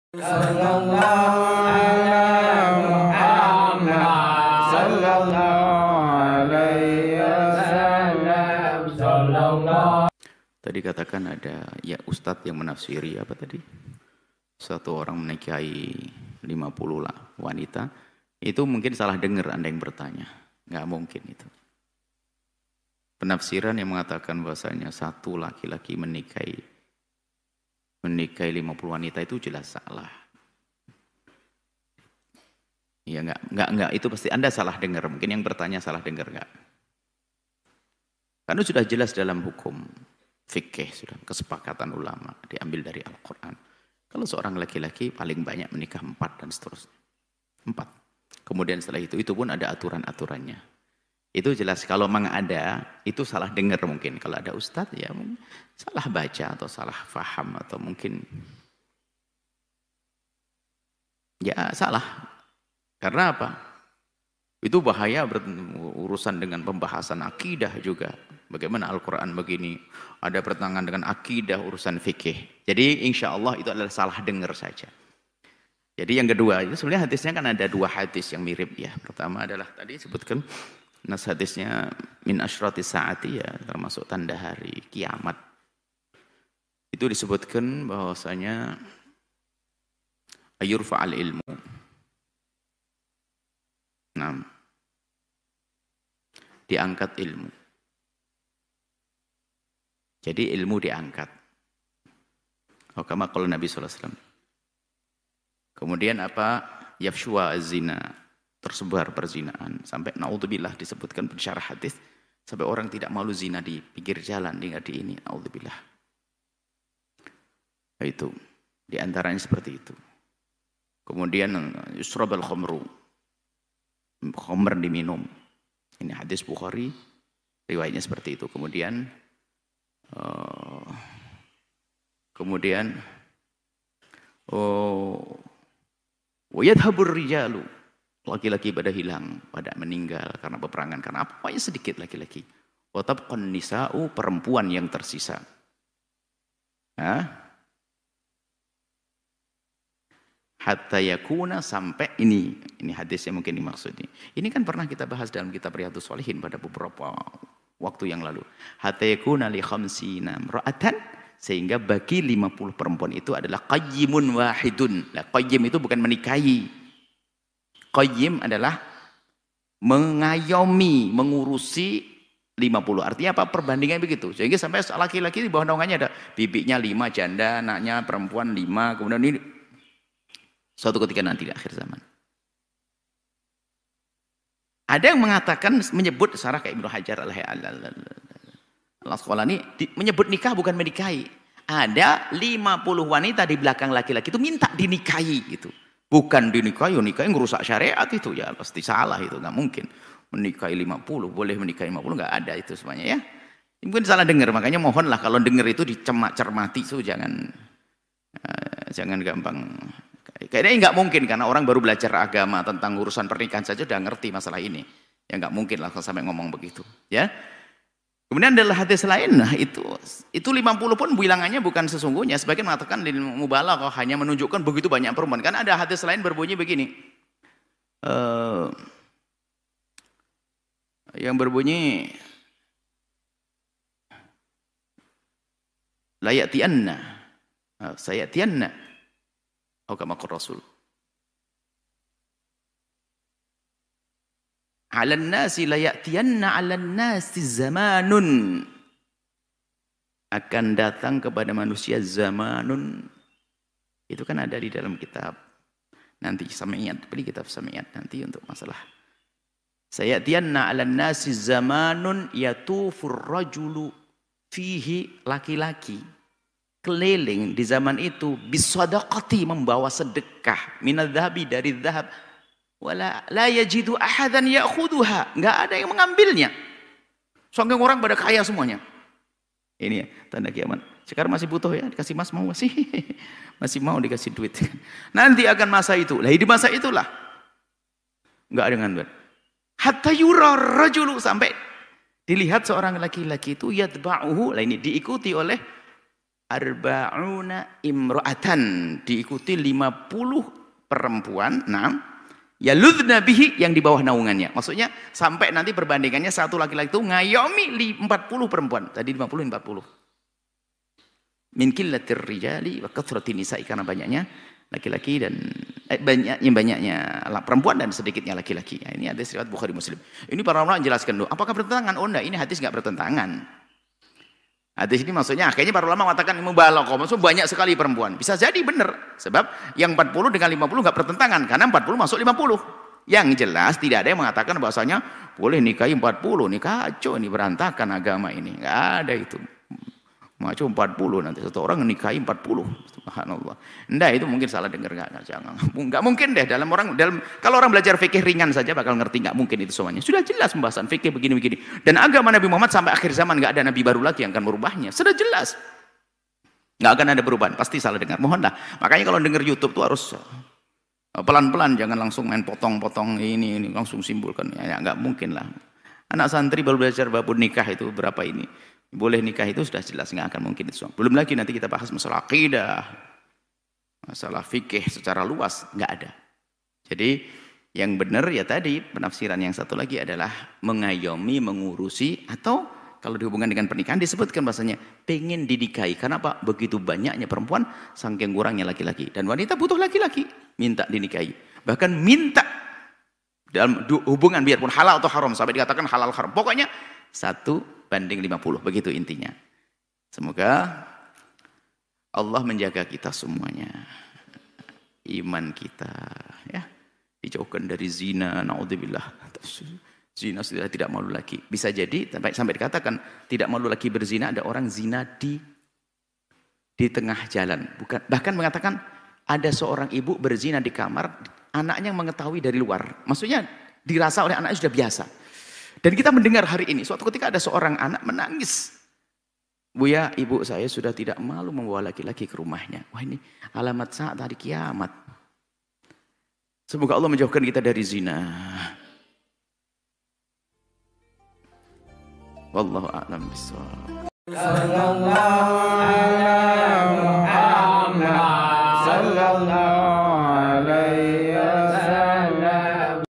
Sallallahu ala Muhammad sallallahu alaihi wasallam sallallahu. Tadi katakan ada ya ustadz yang menafsiri apa tadi? Satu orang menikahi 50 lah wanita. Itu mungkin salah dengar Anda yang bertanya. Nggak mungkin itu. Penafsiran yang mengatakan bahwasanya satu laki-laki menikahi 50 wanita itu jelas salah. Ya enggak itu pasti Anda salah dengar. Mungkin yang bertanya salah dengar enggak. Karena sudah jelas dalam hukum fikih, sudah kesepakatan ulama diambil dari Al-Qur'an. Kalau seorang laki-laki paling banyak menikah 4 dan seterusnya. 4. Kemudian setelah itu pun ada aturan-aturannya. Itu jelas kalau memang ada, itu salah dengar mungkin. Kalau ada ustadz ya salah baca atau salah faham atau mungkin ya salah. Karena apa? Itu bahaya urusan dengan pembahasan akidah juga. Bagaimana Al-Quran begini, ada pertentangan dengan akidah urusan fikih. Jadi insya Allah itu adalah salah dengar saja. Jadi yang kedua, itu sebenarnya hadisnya kan ada 2 hadis yang mirip ya. Pertama adalah tadi sebutkan nas hadisnya min asyrati saati ya, termasuk tanda hari kiamat. Itu disebutkan bahwasanya ayurfa'al ilmu. Nah, diangkat ilmu. Jadi ilmu diangkat. Oh, kama qala Nabi sallallahu alaihi wasallam. Kemudian apa? Yafshwa az-zina, tersebar perzinaan sampai naudzubillah disebutkan pensyarah hadis sampai orang tidak malu zina di pinggir jalan di ini naudzubillah. Itu di antaranya seperti itu. Kemudian yusrabal khamru, khamr diminum. Ini hadis Bukhari, riwayatnya seperti itu. Kemudian wa yadhhabur rijalu, laki-laki pada hilang, pada meninggal karena peperangan, karena apa? Ya sedikit laki-laki. Wa tabqan nisa'u, perempuan yang tersisa. Hatta yakuna, sampai ini hadis yang mungkin dimaksud ini. Ini kan pernah kita bahas dalam kitab Riyadhus Shalihin pada beberapa waktu yang lalu. Hatta yakuna li khamsina imra'atan, sehingga bagi 50 perempuan itu adalah qayyimun wahidun. Nah, qayyim itu bukan menikahi. Qayyim adalah mengayomi, mengurusi 50. Artinya apa? Perbandingan begitu. Sehingga sampai laki-laki di bawah naungannya ada bibiknya 5, janda, anaknya perempuan 5, kemudian ini suatu ketika nanti di akhir zaman. Ada yang mengatakan, menyebut sarah kayak Ibnu Hajar Al-Asqalani menyebut nikah bukan menikahi. Ada 50 wanita di belakang laki-laki itu minta dinikahi gitu. Bukan dinikahi, nikahi ngerusak syariat itu ya pasti salah itu, nggak mungkin. Menikahi 50, boleh menikahi 50, nggak ada itu semuanya ya. Mungkin salah dengar, makanya mohonlah kalau dengar itu dicermati itu jangan gampang. Kayaknya nggak mungkin karena orang baru belajar agama tentang urusan pernikahan saja udah ngerti masalah ini. Ya nggak mungkin lah kalau sampai ngomong begitu, ya. Kemudian adalah hadis lain, nah itu 50 pun bilangannya bukan sesungguhnya. Sebagian mengatakan lil mubalaghah, hanya menunjukkan begitu banyak perempuan. Kan ada hadis lain berbunyi begini. Yang berbunyi la ya'tiyanna, sayatiyanna, atau kama qala Rasul. Alan nasi la ya'tiyanna alan nasi zamanun, akan datang kepada manusia zamanun. Itu kan ada di dalam kitab nanti Sam'iyat, beli kitab Sam'iyat nanti untuk masalah. Sayatiyanna alan nasi zamanun yatufur rajulu fihi, laki-laki keliling di zaman itu bisadaqati, membawa sedekah minadz-dzahabi, dari zahab, wala la yajidu ahadan ya'khudhuha, enggak ada yang mengambilnya. Saking orang pada kaya semuanya. Ini ya tanda kiamat. Sekarang masih butuh ya, dikasih mas mau masih masih mau dikasih duit. Nanti akan masa itu. Lah di masa itulah enggak ada dengan duit. Hatta yura rajulu, sampai dilihat seorang laki-laki itu yatba'uhu, lah ini diikuti oleh arba'una imra'atan, diikuti 50 perempuan, yaludna bihi, yang di bawah naungannya. Maksudnya sampai nanti perbandingannya satu laki-laki itu ngayomi 40 perempuan. Tadi 50 40. Min qillatir rijali wa kathratin nisa'i, karena banyaknya laki-laki dan banyaknya perempuan dan sedikitnya laki-laki. Ya, ini hadis riwayat Bukhari Muslim. Ini para ulama menjelaskan, apakah bertentangan? Oh enggak, ini hadis enggak bertentangan. Hadis ini maksudnya akhirnya para ulama mengatakan mubalaghah, maksudnya banyak sekali perempuan. Bisa jadi benar, sebab yang 40 dengan 50 enggak bertentangan, karena 40 masuk 50. Yang jelas tidak ada yang mengatakan bahwasanya boleh nikahi 40, ini kacau, ini berantakan agama ini. Enggak ada itu. Macam 40 nanti satu orang nikahi 40. Subhanallah. Enggak, itu mungkin salah dengar, enggak mungkin deh kalau orang belajar fikih ringan saja bakal ngerti, enggak mungkin itu semuanya. Sudah jelas pembahasan fikih begini-begini. Dan agama Nabi Muhammad sampai akhir zaman enggak ada nabi baru lagi yang akan merubahnya. Sudah jelas. Enggak akan ada perubahan, pasti salah dengar. Mohonlah. Makanya kalau dengar YouTube tuh harus pelan-pelan, jangan langsung main potong-potong ini langsung simpulkan. Ya enggak mungkin lah. Anak santri baru belajar bab nikah itu berapa ini? Boleh nikah itu sudah jelas, nggak akan mungkin itu. Belum lagi nanti kita bahas masalah akidah, masalah fikih secara luas, nggak ada. Jadi yang benar ya tadi penafsiran yang satu lagi adalah mengayomi, mengurusi, atau kalau dihubungkan dengan pernikahan disebutkan bahasanya pengen dinikahi. Karena apa? Begitu banyaknya perempuan, saking kurangnya laki-laki. Dan wanita butuh laki-laki, minta dinikahi. Bahkan minta dalam hubungan biarpun halal atau haram, sampai dikatakan halal haram. Pokoknya 1:50, begitu intinya. Semoga Allah menjaga kita semuanya, iman kita, ya, dijauhkan dari zina, naudzubillah. Zina sudah tidak malu lagi. Bisa jadi sampai dikatakan tidak malu lagi berzina, ada orang zina di tengah jalan. Bahkan mengatakan ada seorang ibu berzina di kamar, anaknya mengetahui dari luar. Maksudnya dirasa oleh anaknya sudah biasa. Dan kita mendengar hari ini, suatu ketika ada seorang anak menangis. Buya, ibu saya sudah tidak malu membawa laki-laki ke rumahnya. Wah, ini alamat saat hari kiamat. Semoga Allah menjauhkan kita dari zina. Wallahu a'lam bishawab.